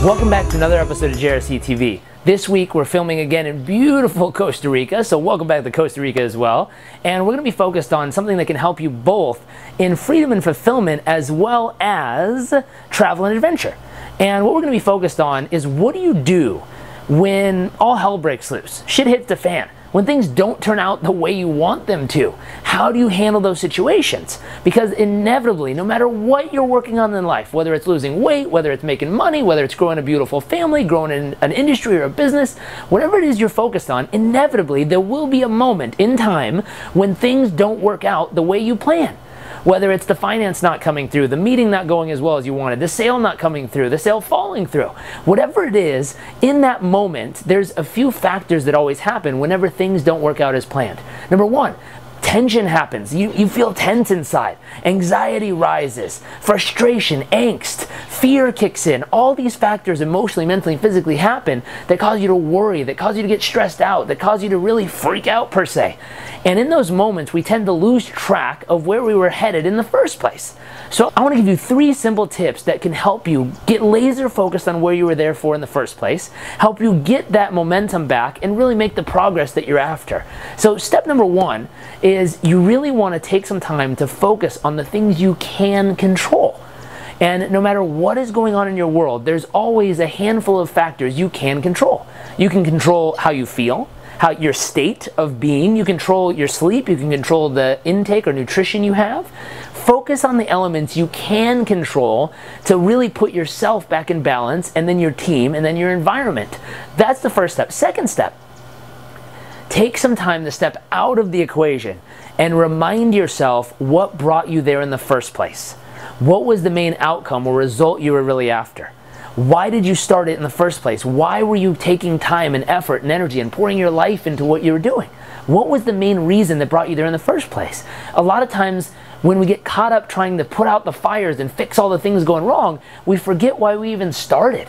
Welcome back to another episode of JRCTv. This week we're filming again in beautiful Costa Rica, so welcome back to Costa Rica as well. And we're going to be focused on something that can help you both in freedom and fulfillment as well as travel and adventure. And what we're going to be focused on is, what do you do when all hell breaks loose? Shit hits the fan. When things don't turn out the way you want them to, how do you handle those situations? Because inevitably, no matter what you're working on in life, whether it's losing weight, whether it's making money, whether it's growing a beautiful family, growing in an industry or a business, whatever it is you're focused on, inevitably there will be a moment in time when things don't work out the way you plan. Whether it's the finance not coming through, the meeting not going as well as you wanted, the sale not coming through, the sale falling through. Whatever it is, in that moment, there's a few factors that always happen whenever things don't work out as planned. Number one, tension happens. You feel tense inside. Anxiety rises. Frustration, angst, fear kicks in. All these factors emotionally, mentally, and physically happen that cause you to worry, that cause you to get stressed out, that cause you to really freak out per se. And in those moments, we tend to lose track of where we were headed in the first place. So I want to give you 3 simple tips that can help you get laser focused on where you were there for in the first place, help you get that momentum back, and really make the progress that you're after. So step number 1 is you really want to take some time to focus on the things you can control. And no matter what is going on in your world, there's always a handful of factors you can control. You can control how you feel, your state of being, you control your sleep, you can control the intake or nutrition you have. Focus on the elements you can control to really put yourself back in balance, and then your team, and then your environment. That's the first step. Second step, take some time to step out of the equation and remind yourself what brought you there in the first place. What was the main outcome or result you were really after? Why did you start it in the first place? Why were you taking time and effort and energy and pouring your life into what you were doing? What was the main reason that brought you there in the first place? A lot of times when we get caught up trying to put out the fires and fix all the things going wrong, we forget why we even started.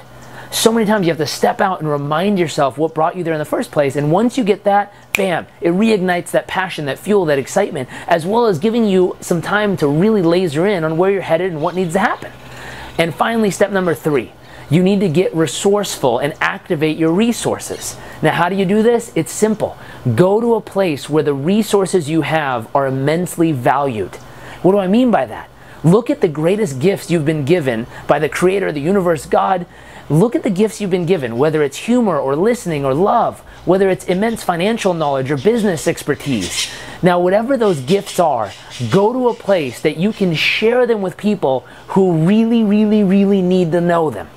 So many times you have to step out and remind yourself what brought you there in the first place. And once you get that, bam, it reignites that passion, that fuel, that excitement, as well as giving you some time to really laser in on where you're headed and what needs to happen. And finally, step number 3. You need to get resourceful and activate your resources. Now, how do you do this? It's simple. Go to a place where the resources you have are immensely valued. What do I mean by that? Look at the greatest gifts you've been given by the Creator, the universe, God. Look at the gifts you've been given, whether it's humor or listening or love, whether it's immense financial knowledge or business expertise. Now, whatever those gifts are, go to a place that you can share them with people who really, really, really need to know them.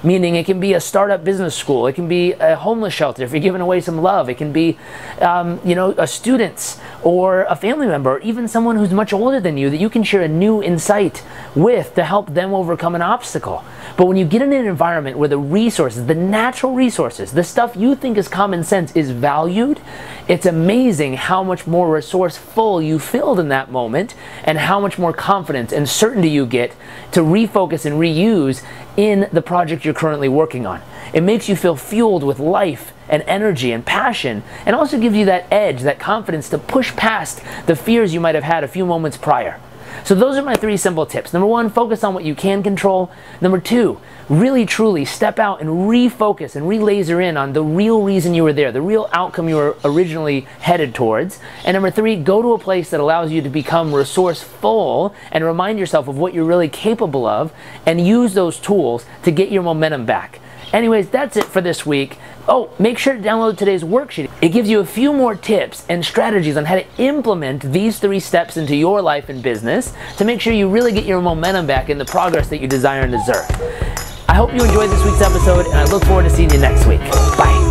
Meaning it can be a startup business school, it can be a homeless shelter if you're giving away some love, it can be a student or a family member, or even someone who's much older than you that you can share a new insight with to help them overcome an obstacle. But when you get in an environment where the resources, the natural resources, the stuff you think is common sense is valued, it's amazing how much more resourceful you feel in that moment, and how much more confidence and certainty you get to refocus and reuse in the project you're currently working on. It makes you feel fueled with life and energy and passion, and also gives you that edge, that confidence to push past the fears you might have had a few moments prior. So those are my 3 simple tips. Number 1, focus on what you can control. Number 2, really truly step out and refocus and re-laser in on the real reason you were there, the real outcome you were originally headed towards. And number 3, go to a place that allows you to become resourceful and remind yourself of what you're really capable of, and use those tools to get your momentum back. Anyways, that's it for this week. Oh, make sure to download today's worksheet. It gives you a few more tips and strategies on how to implement these 3 steps into your life and business to make sure you really get your momentum back in the progress that you desire and deserve. I hope you enjoyed this week's episode, and I look forward to seeing you next week. Bye.